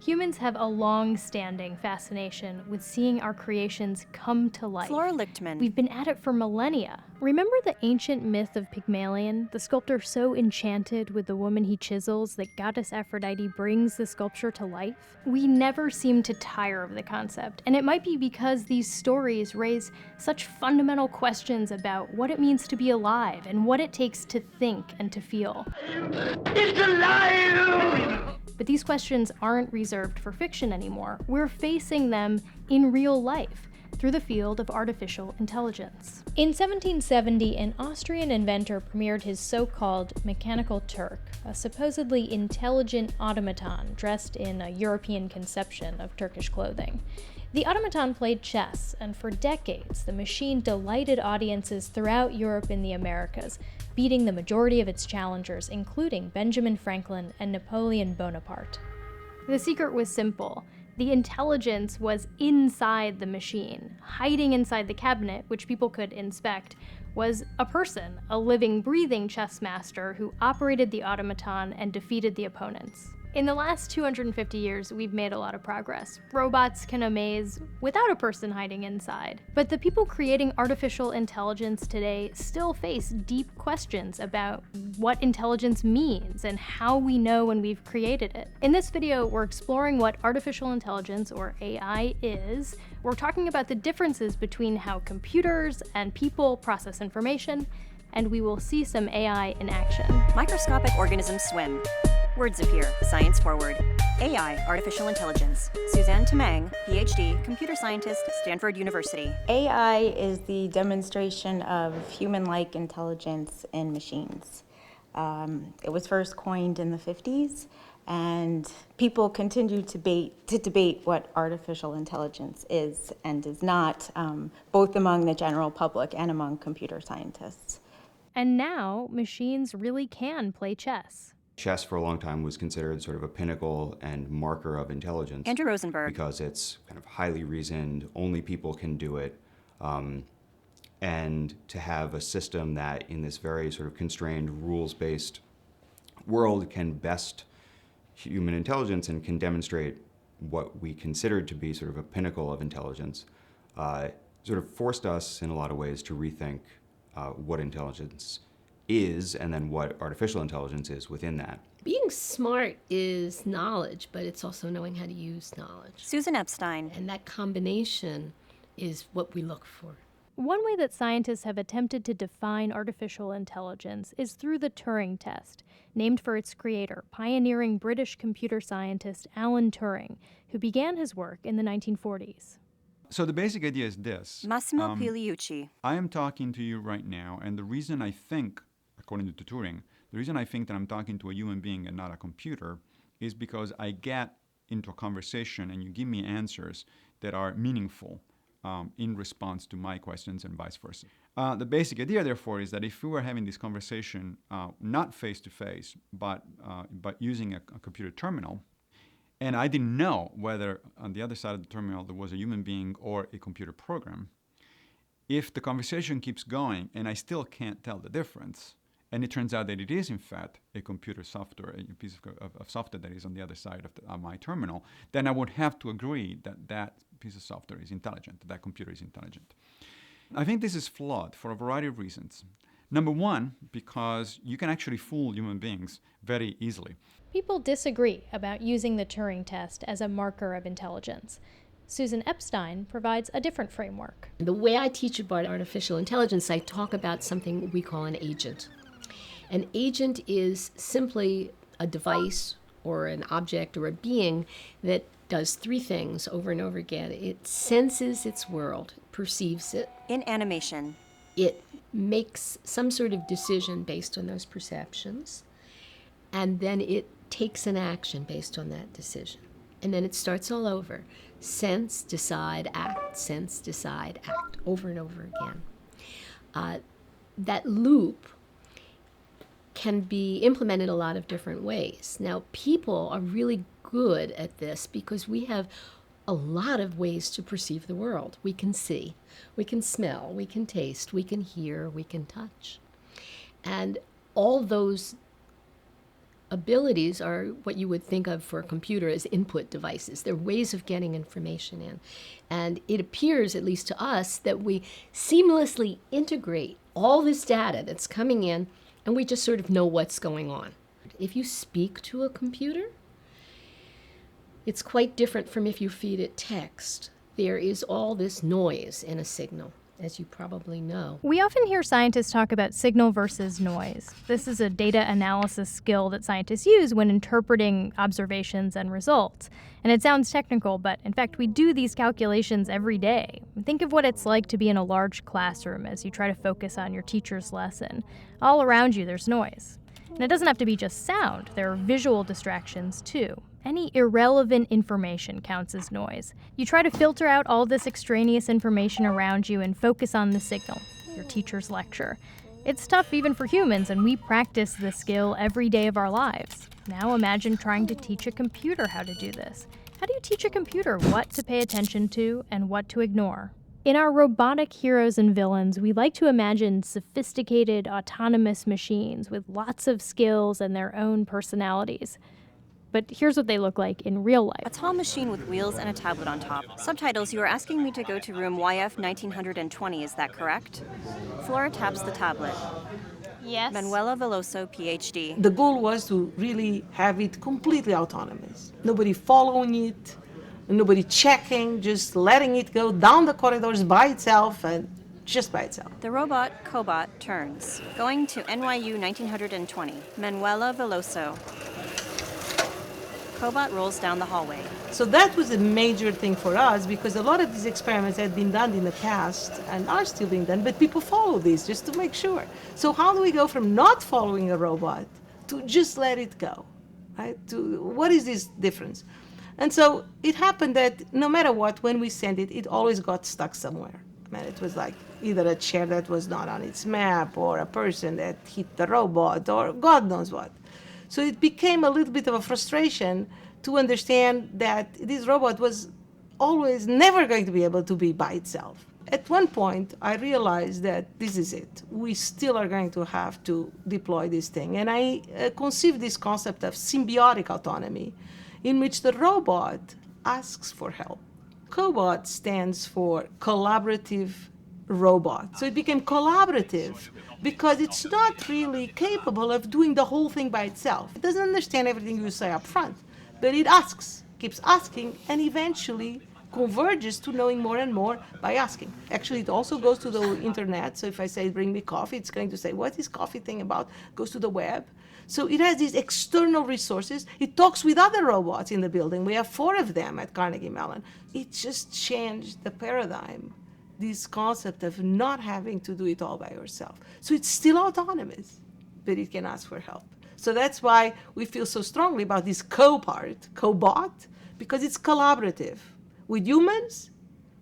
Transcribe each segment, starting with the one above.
Humans have a long-standing fascination with seeing our creations come to life. Flora Lichtman. We've been at it for millennia. Remember the ancient myth of Pygmalion, the sculptor so enchanted with the woman he chisels that goddess Aphrodite brings the sculpture to life? We never seem to tire of the concept, and it might be because these stories raise such fundamental questions about what it means to be alive and what it takes to think and to feel. It's alive! But these questions aren't reserved for fiction anymore. We're facing them in real life through the field of artificial intelligence. In 1770, an Austrian inventor premiered his so-called mechanical Turk, a supposedly intelligent automaton dressed in a European conception of Turkish clothing. The automaton played chess, and for decades, the machine delighted audiences throughout Europe and the Americas, beating the majority of its challengers, including Benjamin Franklin and Napoleon Bonaparte. The secret was simple. The intelligence was inside the machine. Hiding inside the cabinet, which people could inspect, was a person, a living, breathing chess master who operated the automaton and defeated the opponents. In the last 250 years, we've made a lot of progress. Robots can amaze without a person hiding inside. But the people creating artificial intelligence today still face deep questions about what intelligence means and how we know when we've created it. In this video, we're exploring what artificial intelligence, or AI, is. We're talking about the differences between how computers and people process information, and we will see some AI in action. Microscopic organisms swim. Words appear. Science forward. AI, artificial intelligence. Suzanne Tamang, PhD, computer scientist, Stanford University. AI is the demonstration of human-like intelligence in machines. It was first coined in the 50s, and people continue to debate what artificial intelligence is and is not, both among the general public and among computer scientists. And now, machines really can play chess. Chess for a long time was considered sort of a pinnacle and marker of intelligence. Andrew Rosenberg. Because it's kind of highly reasoned, only people can do it. And to have a system that in this very sort of constrained, rules-based world can best human intelligence and can demonstrate what we considered to be sort of a pinnacle of intelligence, sort of forced us in a lot of ways to rethink what intelligence is, and then what artificial intelligence is within that. Being smart is knowledge, but it's also knowing how to use knowledge. Susan Epstein. And that combination is what we look for. One way that scientists have attempted to define artificial intelligence is through the Turing Test, named for its creator, pioneering British computer scientist Alan Turing, who began his work in the 1940s. So the basic idea is this. Massimo Pigliucci. I am talking to you right now, and the reason I think, according to Turing, the reason I think that I'm talking to a human being and not a computer is because I get into a conversation and you give me answers that are meaningful in response to my questions and vice versa. The basic idea, therefore, is that if we were having this conversation not face-to-face, but using a computer terminal, and I didn't know whether on the other side of the terminal there was a human being or a computer program, if the conversation keeps going and I still can't tell the difference, and it turns out that it is, in fact, a computer software, a piece of software that is on the other side of my terminal, then I would have to agree that that piece of software is intelligent, that computer is intelligent. I think this is flawed for a variety of reasons. Number one, because you can actually fool human beings very easily. People disagree about using the Turing test as a marker of intelligence. Susan Epstein provides a different framework. The way I teach about artificial intelligence, I talk about something we call an agent. An agent is simply a device or an object or a being that does three things over and over again. It senses its world, perceives it. In animation. It makes some sort of decision based on those perceptions, and then it takes an action based on that decision. And then it starts all over. Sense, decide, act, sense, decide, act, over and over again. That loop can be implemented a lot of different ways. Now, people are really good at this because we have a lot of ways to perceive the world. We can see, we can smell, we can taste, we can hear, we can touch. And all those abilities are what you would think of for a computer as input devices. They're ways of getting information in. And it appears, at least to us, that we seamlessly integrate all this data that's coming in, and we just sort of know what's going on. If you speak to a computer, it's quite different from if you feed it text. There is all this noise in a signal, as you probably know. We often hear scientists talk about signal versus noise. This is a data analysis skill that scientists use when interpreting observations and results. And it sounds technical, but in fact, we do these calculations every day. Think of what it's like to be in a large classroom as you try to focus on your teacher's lesson. All around you, there's noise. And it doesn't have to be just sound. There are visual distractions, too. Any irrelevant information counts as noise. You try to filter out all this extraneous information around you and focus on the signal, your teacher's lecture. It's tough even for humans, and we practice this skill every day of our lives. Now imagine trying to teach a computer how to do this. How do you teach a computer what to pay attention to and what to ignore? In our robotic heroes and villains, we like to imagine sophisticated, autonomous machines with lots of skills and their own personalities. But here's what they look like in real life. A tall machine with wheels and a tablet on top. Subtitles, you are asking me to go to room YF 1920, is that correct? Flora taps the tablet. Yes. Manuela Veloso, PhD. The goal was to really have it completely autonomous. Nobody following it, nobody checking, just letting it go down the corridors by itself and just by itself. The robot, Cobot, turns. Going to NYU 1920. Manuela Veloso. Cobot rolls down the hallway. So that was a major thing for us because a lot of these experiments had been done in the past and are still being done, but people follow these just to make sure. So how do we go from not following a robot to just let it go, right? To what is this difference? And so it happened that no matter what, when we sent it, it always got stuck somewhere. I mean, it was like either a chair that was not on its map or a person that hit the robot or God knows what. So it became a little bit of a frustration to understand that this robot was always never going to be able to be by itself. At one point, I realized that this is it. We still are going to have to deploy this thing. And I conceived this concept of symbiotic autonomy, in which the robot asks for help. Cobot stands for collaborative robot. So it became collaborative because it's not really capable of doing the whole thing by itself. It doesn't understand everything you say up front, but it asks, keeps asking, and eventually converges to knowing more and more by asking. Actually, it also goes to the internet. So if I say, bring me coffee, it's going to say, what is coffee thing about? Goes to the web. So it has these external resources. It talks with other robots in the building. We have 4 of them at Carnegie Mellon. It just changed the paradigm, this concept of not having to do it all by yourself. So it's still autonomous, but it can ask for help. So that's why we feel so strongly about this cobot, because it's collaborative with humans,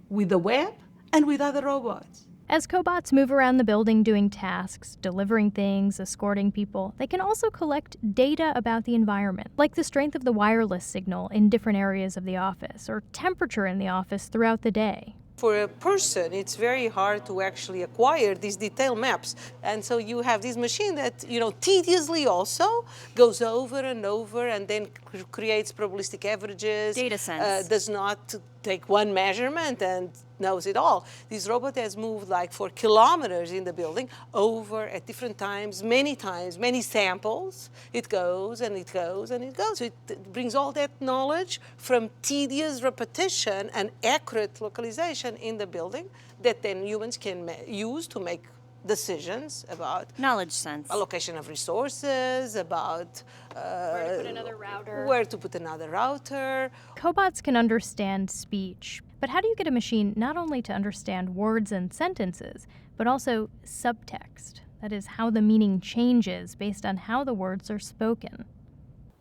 with the web, and with other robots. As cobots move around the building doing tasks, delivering things, escorting people, they can also collect data about the environment, like the strength of the wireless signal in different areas of the office, or temperature in the office throughout the day. For a person, it's very hard to actually acquire these detailed maps. And so you have this machine that, tediously also goes over and over and then creates probabilistic averages. Data sense. Does not take one measurement and knows it all. This robot has moved like for kilometers in the building over at different times, many samples. It goes and it goes and it goes. It brings all that knowledge from tedious repetition and accurate localization in the building that then humans can use to make decisions about knowledge sense, allocation of resources, about where to put another router. Where to put another router. Cobots can understand speech, but how do you get a machine not only to understand words and sentences, but also subtext? That is, how the meaning changes based on how the words are spoken.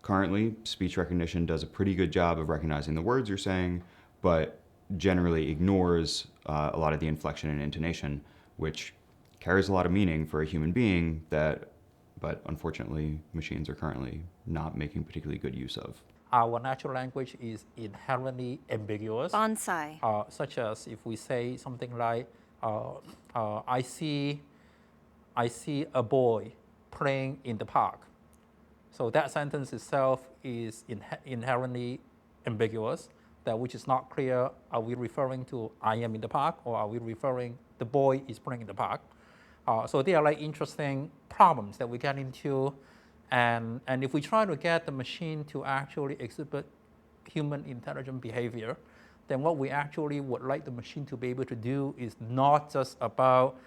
Currently, speech recognition does a pretty good job of recognizing the words you're saying, but generally ignores a lot of the inflection and intonation, which carries a lot of meaning for a human being but unfortunately machines are currently not making particularly good use of. Our natural language is inherently ambiguous. Bonsai. Such as if we say something like, I see a boy playing in the park. So that sentence itself is inherently ambiguous, that which is not clear, are we referring to I am in the park, or are we referring the boy is playing in the park? So they are like interesting problems that we get into, and if we try to get the machine to actually exhibit human intelligent behavior, then what we actually would like the machine to be able to do is not just about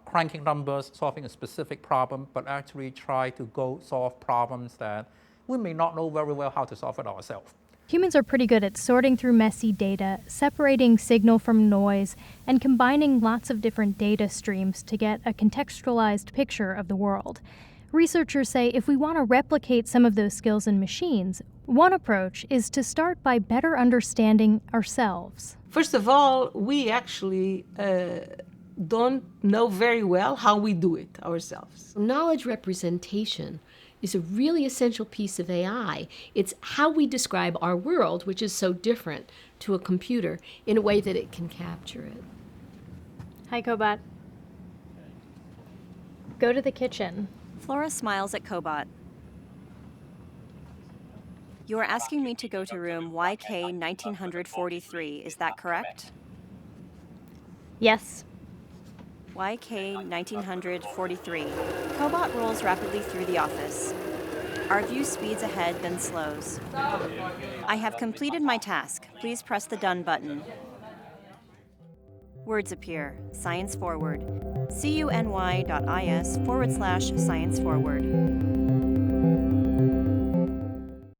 cranking numbers, solving a specific problem, but actually try to go solve problems that we may not know very well how to solve it ourselves. Humans are pretty good at sorting through messy data, separating signal from noise, and combining lots of different data streams to get a contextualized picture of the world. Researchers say if we want to replicate some of those skills in machines, one approach is to start by better understanding ourselves. First of all, we actually don't know very well how we do it ourselves. Knowledge representation is a really essential piece of AI. It's how we describe our world, which is so different to a computer, in a way that it can capture it. Hi, Cobot. Go to the kitchen. Flora smiles at Cobot. You are asking me to go to room YK 1943, is that correct? Yes. YK 1943. Cobot rolls rapidly through the office. Our view speeds ahead, then slows. I have completed my task. Please press the done button. Words appear. Science forward. cuny.is/science forward.